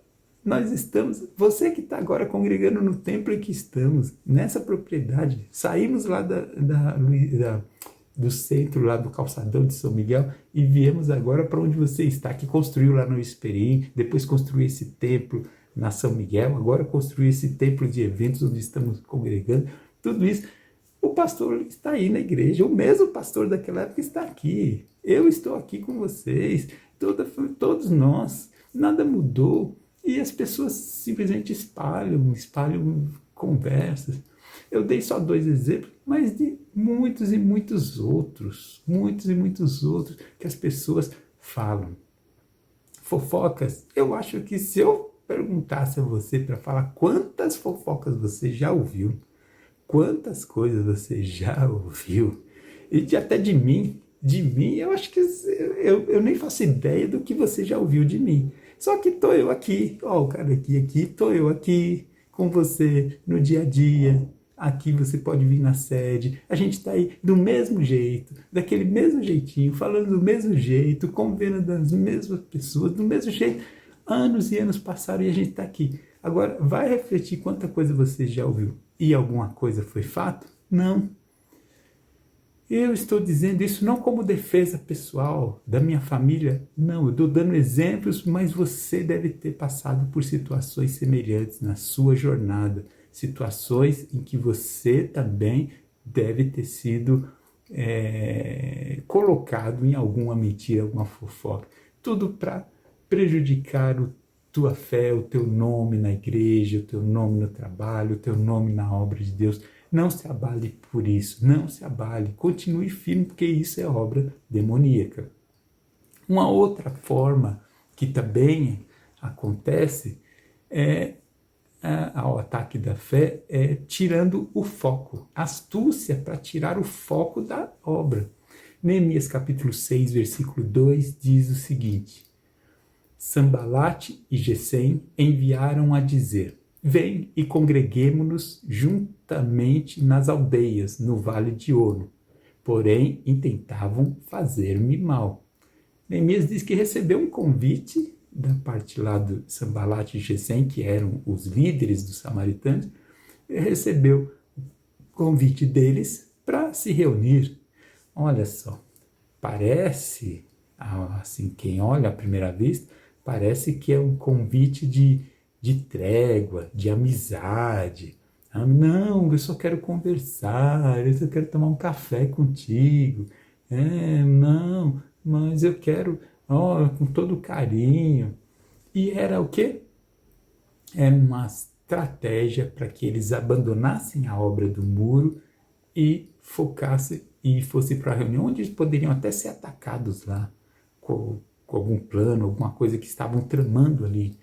nós estamos, você que está agora congregando no templo em que estamos, nessa propriedade, saímos lá do centro, lá do calçadão de São Miguel, e viemos agora para onde você está, que construiu lá no Esperim, depois construiu esse templo na São Miguel, agora construiu esse templo de eventos onde estamos congregando, tudo isso. O pastor está aí na igreja, o mesmo pastor daquela época está aqui. Eu estou aqui com vocês, todos nós, nada mudou. E as pessoas simplesmente espalham conversas. Eu dei só 2 exemplos, mas de muitos e muitos outros que as pessoas falam. Fofocas, eu acho que se eu perguntasse a você para falar quantas fofocas você já ouviu, quantas coisas você já ouviu, e até de mim, eu acho que eu nem faço ideia do que você já ouviu de mim. Só que estou eu aqui, o cara aqui, estou eu aqui com você no dia a dia. Aqui você pode vir na sede, a gente está aí do mesmo jeito, daquele mesmo jeitinho, falando do mesmo jeito, convivendo das mesmas pessoas, do mesmo jeito. Anos e anos passaram e a gente está aqui. Agora, vai refletir quanta coisa você já ouviu e alguma coisa foi fato? Não. Eu estou dizendo isso não como defesa pessoal da minha família, não, eu estou dando exemplos, mas você deve ter passado por situações semelhantes na sua jornada, situações em que você também deve ter sido colocado em alguma mentira, alguma fofoca, tudo para prejudicar tua fé, o teu nome na igreja, o teu nome no trabalho, o teu nome na obra de Deus. Não se abale por isso, não se abale, continue firme, porque isso é obra demoníaca. Uma outra forma que também acontece ao ataque da fé é tirando o foco, astúcia para tirar o foco da obra. Neemias capítulo 6, versículo 2 diz o seguinte: Sambalate e Gesem enviaram a dizer: vem e congreguemo-nos juntamente nas aldeias, no vale de Ono. Porém, intentavam fazer-me mal. Neemias diz que recebeu um convite da parte lá do Sambalate e Gesem, que eram os líderes dos samaritanos, recebeu o convite deles para se reunir. Olha só, parece, assim, quem olha à primeira vista, parece que é um convite de trégua, de amizade. Não, eu só quero conversar, eu só quero tomar um café contigo. Não, mas eu quero, com todo carinho. E era o quê? Era uma estratégia para que eles abandonassem a obra do muro e focassem e fossem para a reunião, onde eles poderiam até ser atacados lá, com algum plano, alguma coisa que estavam tramando ali.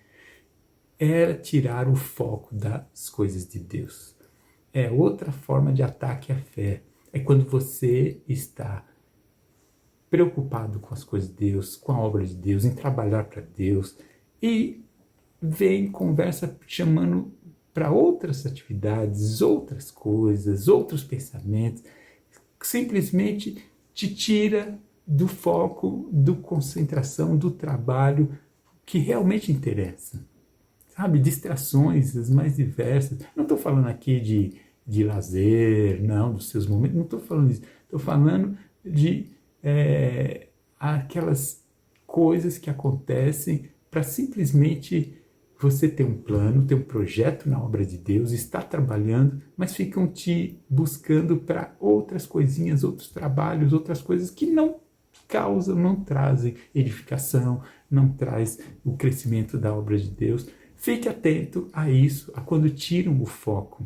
Era tirar o foco das coisas de Deus. É outra forma de ataque à fé. É quando você está preocupado com as coisas de Deus, com a obra de Deus, em trabalhar para Deus, e vem conversa chamando para outras atividades, outras coisas, outros pensamentos, simplesmente te tira do foco, da concentração, do trabalho que realmente interessa. Sabe, distrações as mais diversas. Não estou falando aqui de lazer, não, dos seus momentos, não estou falando disso. Estou falando de aquelas coisas que acontecem para simplesmente você ter um plano, ter um projeto na obra de Deus, estar trabalhando, mas ficam te buscando para outras coisinhas, outros trabalhos, outras coisas que não causam, não trazem edificação, não traz o crescimento da obra de Deus. Fique atento a isso, a quando tiram o foco.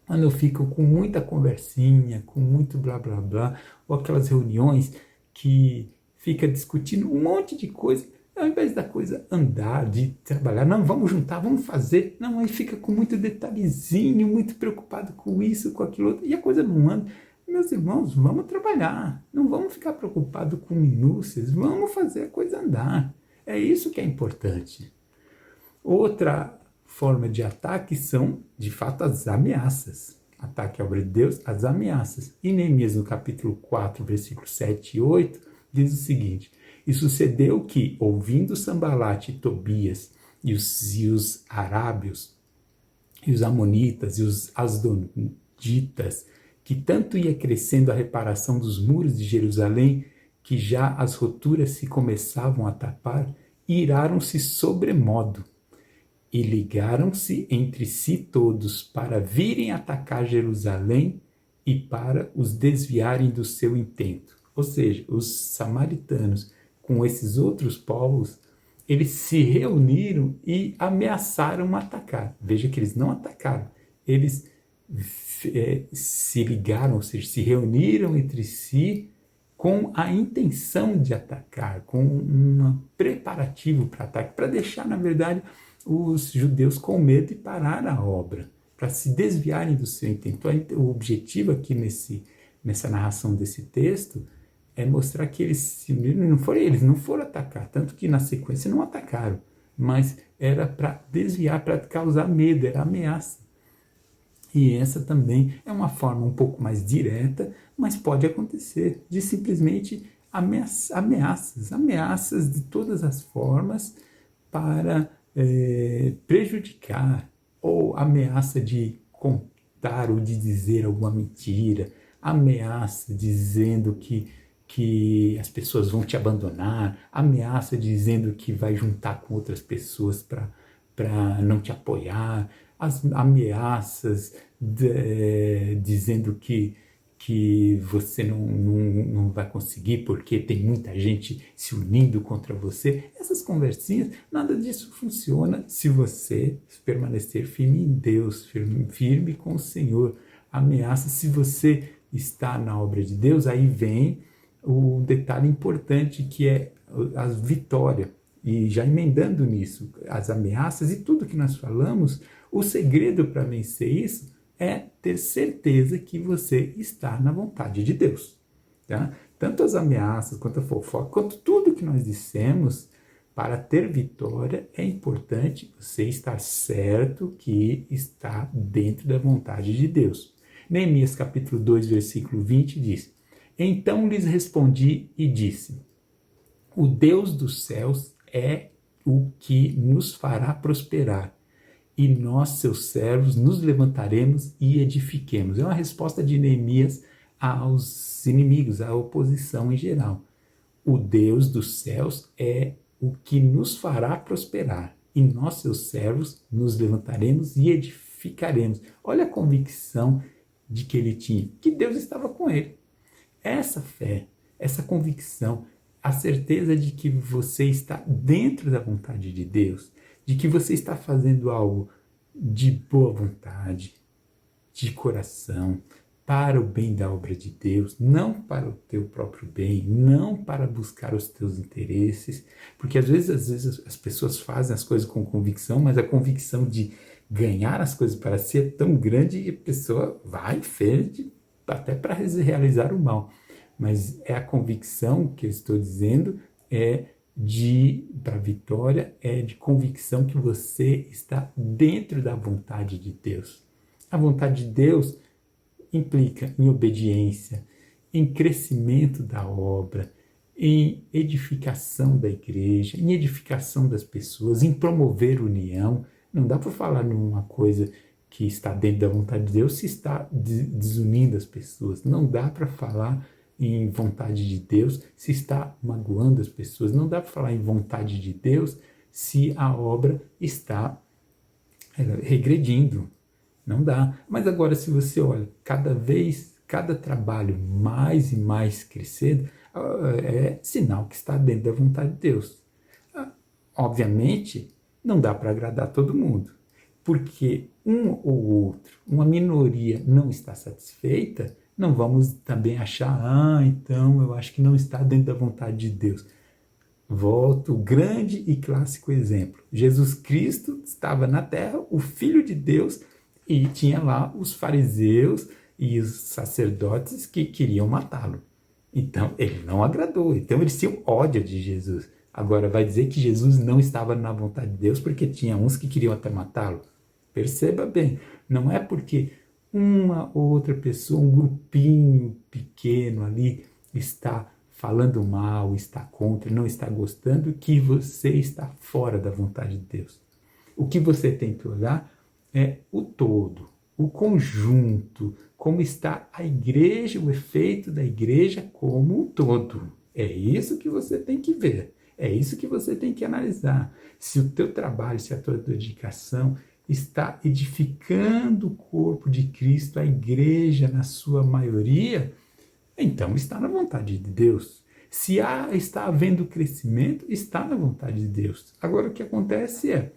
Quando ficam com muita conversinha, com muito blá blá blá, ou aquelas reuniões que fica discutindo um monte de coisa, ao invés da coisa andar, de trabalhar, não, vamos juntar, vamos fazer, não, aí fica com muito detalhezinho, muito preocupado com isso, com aquilo outro, e a coisa não anda. Meus irmãos, vamos trabalhar, não vamos ficar preocupados com minúcias, vamos fazer a coisa andar. É isso que é importante. Outra forma de ataque são, de fato, as ameaças. Ataque à obra de Deus, as ameaças. E Neemias, no capítulo 4, versículos 7 e 8, diz o seguinte: e sucedeu que, ouvindo Sambalate e Tobias, e os arábios, e os amonitas, e os asdoditas, que tanto ia crescendo a reparação dos muros de Jerusalém, que já as roturas se começavam a tapar, iraram-se sobremodo, e ligaram-se entre si todos para virem atacar Jerusalém e para os desviarem do seu intento. Ou seja, os samaritanos, com esses outros povos, eles se reuniram e ameaçaram atacar. Veja que eles não atacaram, eles se ligaram, ou seja, se reuniram entre si com a intenção de atacar, com um preparativo para ataque, para deixar, na verdade, os judeus com medo e parar a obra, para se desviarem do seu intento. O objetivo aqui nessa narração desse texto é mostrar que eles não foram atacar, tanto que na sequência não atacaram, mas era para desviar, para causar medo, era ameaça. E essa também é uma forma um pouco mais direta, mas pode acontecer, de simplesmente ameaças de todas as formas para prejudicar, ou ameaça de contar ou de dizer alguma mentira, ameaça dizendo que as pessoas vão te abandonar, ameaça dizendo que vai juntar com outras pessoas para não te apoiar, as ameaças dizendo que você não vai conseguir porque tem muita gente se unindo contra você. Essas conversinhas, nada disso funciona se você permanecer firme em Deus, firme com o Senhor. Ameaça, se você está na obra de Deus, aí vem o detalhe importante que é a vitória. E já emendando nisso, as ameaças e tudo que nós falamos, o segredo para vencer isso é ter certeza que você está na vontade de Deus. Tá? Tanto as ameaças, quanto a fofoca, quanto tudo que nós dissemos, para ter vitória é importante você estar certo que está dentro da vontade de Deus. Neemias capítulo 2, versículo 20 diz: Então lhes respondi e disse: O Deus dos céus é o que nos fará prosperar, e nós, seus servos, nos levantaremos e edifiquemos. É uma resposta de Neemias aos inimigos, à oposição em geral. O Deus dos céus é o que nos fará prosperar, e nós, seus servos, nos levantaremos e edificaremos. Olha a convicção de que ele tinha, que Deus estava com ele. Essa fé, essa convicção, a certeza de que você está dentro da vontade de Deus, de que você está fazendo algo de boa vontade, de coração, para o bem da obra de Deus, não para o teu próprio bem, não para buscar os teus interesses, porque às vezes as pessoas fazem as coisas com convicção, mas a convicção de ganhar as coisas para si é tão grande que a pessoa vai em frente até para realizar o mal. Mas é a convicção que eu estou dizendo para a vitória, é de convicção que você está dentro da vontade de Deus. A vontade de Deus implica em obediência, em crescimento da obra, em edificação da igreja, em edificação das pessoas, em promover união. Não dá para falar numa coisa que está dentro da vontade de Deus se está desunindo as pessoas. Não dá para falar em vontade de Deus se está magoando as pessoas. Não dá para falar em vontade de Deus se a obra está regredindo. Não dá. Mas agora, se você olha, cada trabalho mais e mais crescendo, é sinal que está dentro da vontade de Deus. Obviamente, não dá para agradar todo mundo, porque um ou outro, uma minoria não está satisfeita, não vamos também achar, então eu acho que não está dentro da vontade de Deus. Volto, grande e clássico exemplo. Jesus Cristo estava na terra, o Filho de Deus, e tinha lá os fariseus e os sacerdotes que queriam matá-lo. Então, ele não agradou. Então, eles tinham ódio de Jesus. Agora, vai dizer que Jesus não estava na vontade de Deus porque tinha uns que queriam até matá-lo? Perceba bem, não é porque uma ou outra pessoa, um grupinho pequeno ali, está falando mal, está contra, não está gostando, que você está fora da vontade de Deus. O que você tem que olhar é o todo, o conjunto, como está a igreja, o efeito da igreja como um todo. É isso que você tem que ver, é isso que você tem que analisar. Se o teu trabalho, se a tua dedicação está edificando o corpo de Cristo, a igreja na sua maioria, então está na vontade de Deus. Se está havendo crescimento, está na vontade de Deus. Agora, o que acontece é,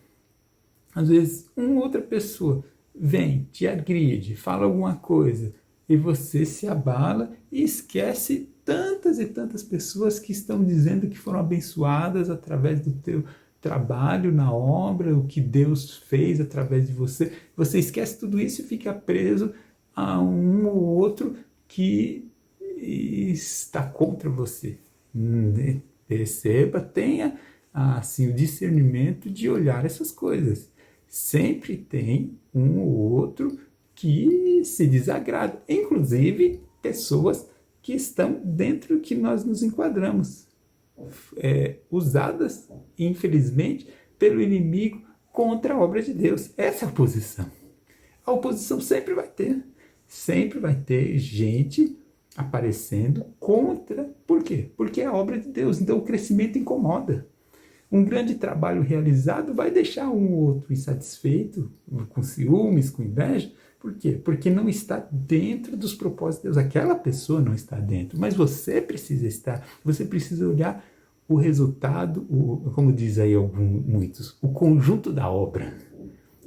às vezes, uma outra pessoa vem, te agride, fala alguma coisa, e você se abala e esquece tantas e tantas pessoas que estão dizendo que foram abençoadas através do teu trabalho na obra, o que Deus fez através de você. Você esquece tudo isso e fica preso a um ou outro que está contra você. Perceba, tenha assim, o discernimento de olhar essas coisas. Sempre tem um ou outro que se desagrada, inclusive pessoas que estão dentro que nós nos enquadramos, usadas, infelizmente, pelo inimigo contra a obra de Deus. Essa é a oposição. A oposição sempre vai ter gente aparecendo contra. Por quê? Porque é a obra de Deus, então o crescimento incomoda. Um grande trabalho realizado vai deixar um ou outro insatisfeito, com ciúmes, com inveja. Por quê? Porque não está dentro dos propósitos de Deus. Aquela pessoa não está dentro, mas você precisa estar. Você precisa olhar o resultado, como diz aí muitos, o conjunto da obra.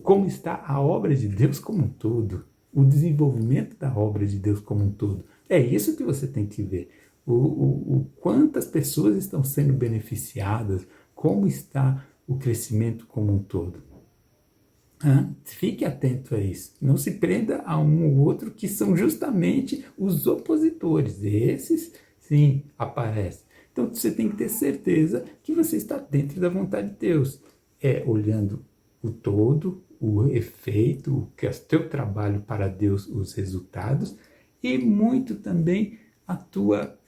Como está a obra de Deus como um todo. O desenvolvimento da obra de Deus como um todo. É isso que você tem que ver. Quantas pessoas estão sendo beneficiadas, como está o crescimento como um todo. Fique atento a isso. Não se prenda a um ou outro que são justamente os opositores. Esses, sim, aparecem. Então você tem que ter certeza que você está dentro da vontade de Deus. É olhando o todo, o efeito, o que é o teu trabalho para Deus, os resultados, e muito também a tua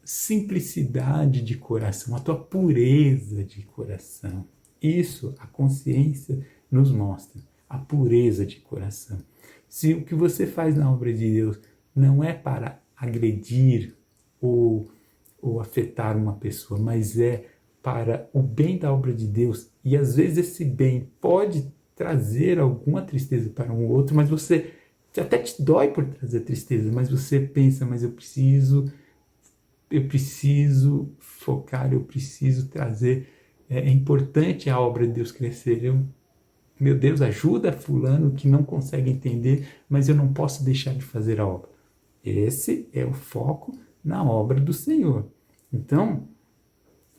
simplicidade de coração, a tua pureza de coração. Isso a consciência nos mostra, a pureza de coração. Se o que você faz na obra de Deus não é para agredir ou afetar uma pessoa, mas é para o bem da obra de Deus, e às vezes esse bem pode trazer alguma tristeza para um outro, mas você até te dói por trazer tristeza, mas você pensa, mas eu preciso focar, eu preciso trazer, é importante a obra de Deus crescer. Meu Deus, ajuda fulano que não consegue entender, mas eu não posso deixar de fazer a obra. Esse é o foco na obra do Senhor. Então,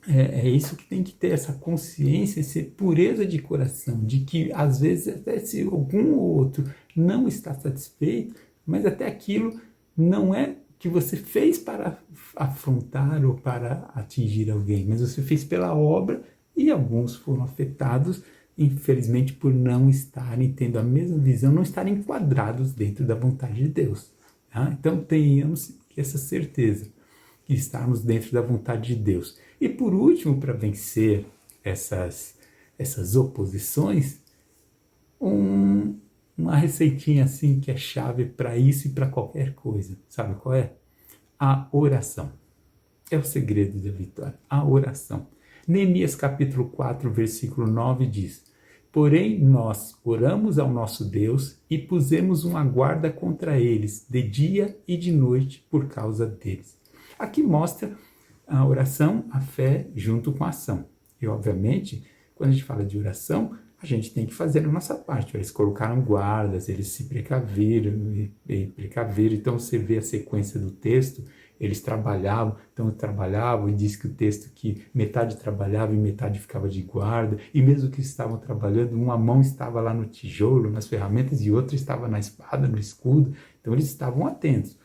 é isso que tem que ter, essa consciência, essa pureza de coração, de que às vezes até se algum ou outro não está satisfeito, mas até aquilo não é que você fez para afrontar ou para atingir alguém, mas você fez pela obra, e alguns foram afetados, infelizmente, por não estarem tendo a mesma visão, não estarem enquadrados dentro da vontade de Deus. Tá? Então tenhamos essa certeza, que estarmos dentro da vontade de Deus. E por último, para vencer essas oposições, uma receitinha assim que é chave para isso e para qualquer coisa. Sabe qual é? A oração. É o segredo da vitória. A oração. Neemias capítulo 4, versículo 9 diz: porém nós oramos ao nosso Deus e pusemos uma guarda contra eles, de dia e de noite, por causa deles. Aqui mostra a oração, a fé, junto com a ação. E, obviamente, quando a gente fala de oração, a gente tem que fazer a nossa parte. Eles colocaram guardas, eles se precaveram. Então, você vê a sequência do texto, eles trabalhavam, e diz que o texto que metade trabalhava e metade ficava de guarda, e mesmo que estavam trabalhando, uma mão estava lá no tijolo, nas ferramentas, e outra estava na espada, no escudo. Então, eles estavam atentos.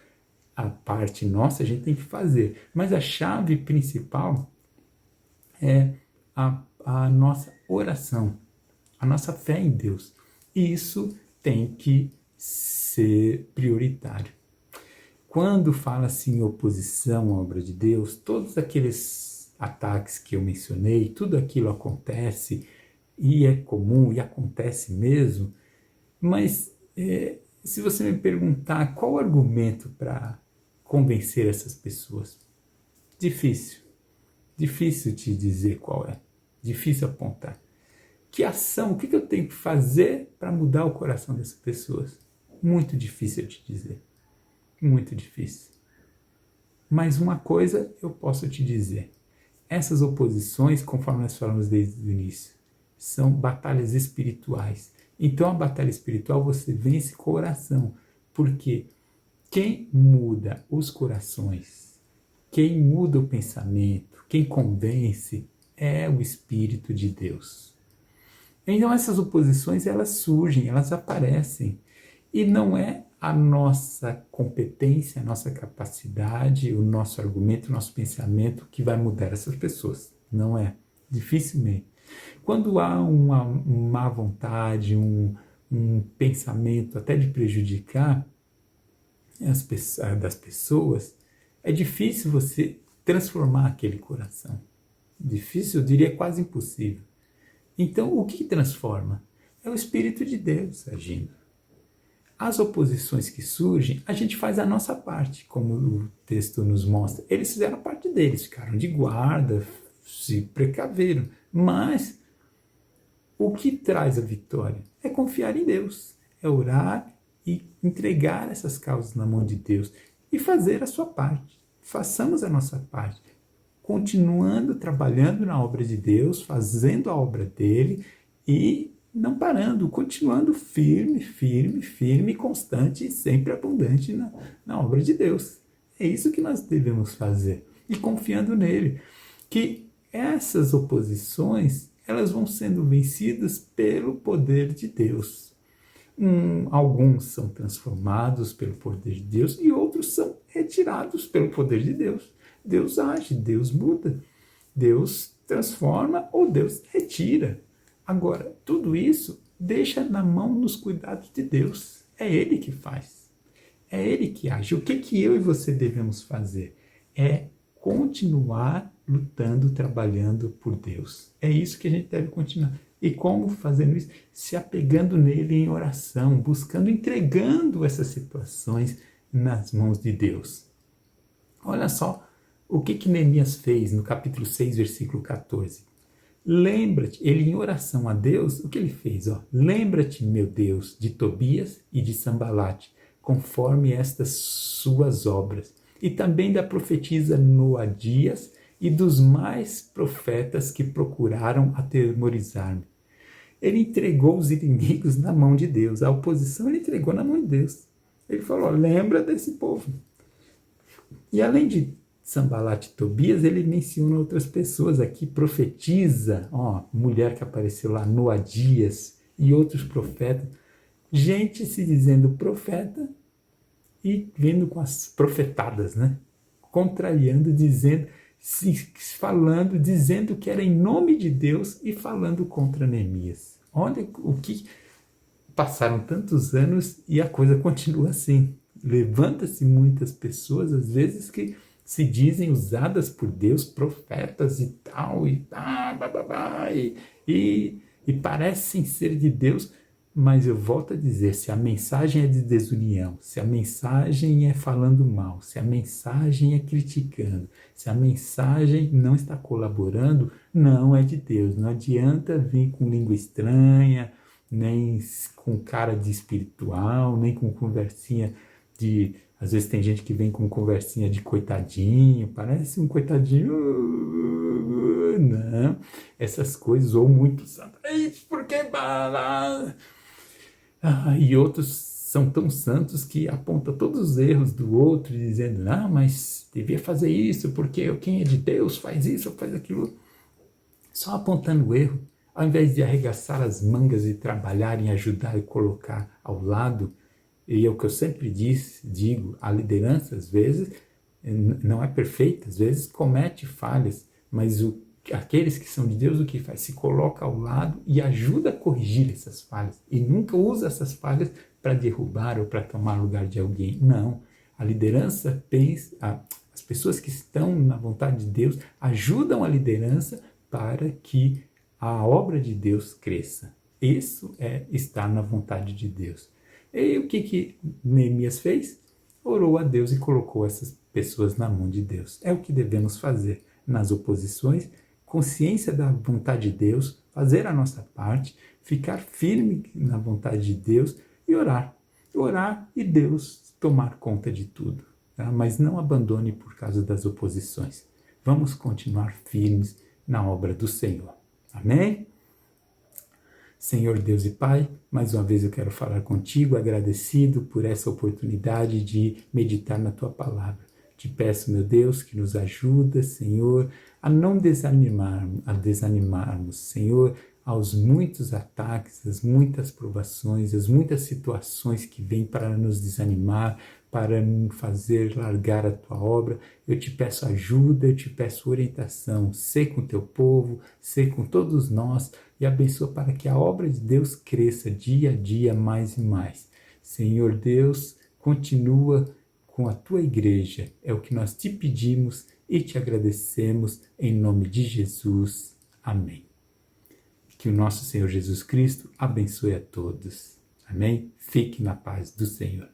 A parte nossa a gente tem que fazer, mas a chave principal é a nossa oração, a nossa fé em Deus. E isso tem que ser prioritário. Quando fala assim em oposição à obra de Deus, todos aqueles ataques que eu mencionei, tudo aquilo acontece, e é comum, e acontece mesmo, mas se você me perguntar qual o argumento para convencer essas pessoas, difícil te dizer qual é, difícil apontar. Que ação, o que eu tenho que fazer para mudar o coração dessas pessoas? Muito difícil te dizer, muito difícil. Mas uma coisa eu posso te dizer, essas oposições, conforme nós falamos desde o início, são batalhas espirituais. Então a batalha espiritual você vence com oração, porque quem muda os corações, quem muda o pensamento, quem convence é o Espírito de Deus. Então essas oposições, elas surgem, elas aparecem. E não é a nossa competência, a nossa capacidade, o nosso argumento, o nosso pensamento que vai mudar essas pessoas. Não é. Dificilmente. Quando há uma má vontade, um pensamento até de prejudicar das pessoas, é difícil você transformar aquele coração. Difícil, eu diria quase impossível. Então, o que transforma? É o Espírito de Deus agindo. As oposições que surgem, a gente faz a nossa parte, como o texto nos mostra. Eles fizeram a parte deles, ficaram de guarda, se precaveram. Mas o que traz a vitória é confiar em Deus, é orar e entregar essas causas na mão de Deus e fazer a sua parte. Façamos a nossa parte, continuando trabalhando na obra de Deus, fazendo a obra dele e não parando, continuando firme, constante e sempre abundante na obra de Deus. É isso que nós devemos fazer e confiando nele, que essas oposições elas vão sendo vencidas pelo poder de Deus. Alguns são transformados pelo poder de Deus e outros são retirados pelo poder de Deus. Deus age, Deus muda, Deus transforma ou Deus retira. Agora, tudo isso deixa na mão nos cuidados de Deus. É Ele que faz. É Ele que age. O que eu e você devemos fazer? É continuar lutando, trabalhando por Deus. É isso que a gente deve continuar. E como fazendo isso? Se apegando nele em oração, buscando, entregando essas situações nas mãos de Deus. Olha só o que Neemias fez no capítulo 6, versículo 14. Lembra-te, ele em oração a Deus, o que ele fez? Lembra-te, meu Deus, de Tobias e de Sambalate, conforme estas suas obras, e também da profetisa Noadias e dos mais profetas que procuraram atemorizar-me. Ele entregou os inimigos na mão de Deus, a oposição ele entregou na mão de Deus. Ele falou, lembra desse povo. E além de Sambalate e Tobias, ele menciona outras pessoas aqui, profetiza, mulher que apareceu lá, Noadias e outros profetas, gente se dizendo profeta e vindo com as profetadas, né? Contrariando, dizendo, falando, dizendo que era em nome de Deus e falando contra Neemias. Olha o que passaram tantos anos e a coisa continua assim. Levanta-se muitas pessoas, às vezes, que se dizem usadas por Deus, profetas e tal, e parecem ser de Deus, mas eu volto a dizer, se a mensagem é de desunião, se a mensagem é falando mal, se a mensagem é criticando, se a mensagem não está colaborando, não é de Deus. Não adianta vir com língua estranha, nem com cara de espiritual, nem com conversinha de... Às vezes tem gente que vem com conversinha de coitadinho, parece um coitadinho. Não, essas coisas, ou muito santo. Porque... e outros são tão santos que apontam todos os erros do outro, dizendo, não, mas devia fazer isso, porque quem é de Deus faz isso, faz aquilo. Só apontando o erro, ao invés de arregaçar as mangas e trabalhar em ajudar e colocar ao lado. E é o que eu sempre digo, a liderança às vezes não é perfeita, às vezes comete falhas, mas aqueles que são de Deus, o que faz? Se coloca ao lado e ajuda a corrigir essas falhas. E nunca usa essas falhas para derrubar ou para tomar lugar de alguém. Não. A liderança pensa, as pessoas que estão na vontade de Deus ajudam a liderança para que a obra de Deus cresça. Isso é estar na vontade de Deus. E o que Neemias fez? Orou a Deus e colocou essas pessoas na mão de Deus. É o que devemos fazer nas oposições, consciência da vontade de Deus, fazer a nossa parte, ficar firme na vontade de Deus e orar. Orar e Deus tomar conta de tudo. Tá? Mas não abandone por causa das oposições. Vamos continuar firmes na obra do Senhor. Amém? Senhor Deus e Pai, mais uma vez eu quero falar contigo, agradecido por essa oportunidade de meditar na Tua Palavra. Te peço, meu Deus, que nos ajuda, Senhor, a não desanimarmos, Senhor, aos muitos ataques, às muitas provações, às muitas situações que vêm para nos desanimar, para nos fazer largar a Tua obra. Eu te peço ajuda, eu te peço orientação, sê com o Teu povo, sê com todos nós, e abençoa para que a obra de Deus cresça dia a dia mais e mais. Senhor Deus, continua com a Tua igreja, é o que nós te pedimos e te agradecemos em nome de Jesus. Amém. Que o nosso Senhor Jesus Cristo abençoe a todos. Amém? Fique na paz do Senhor.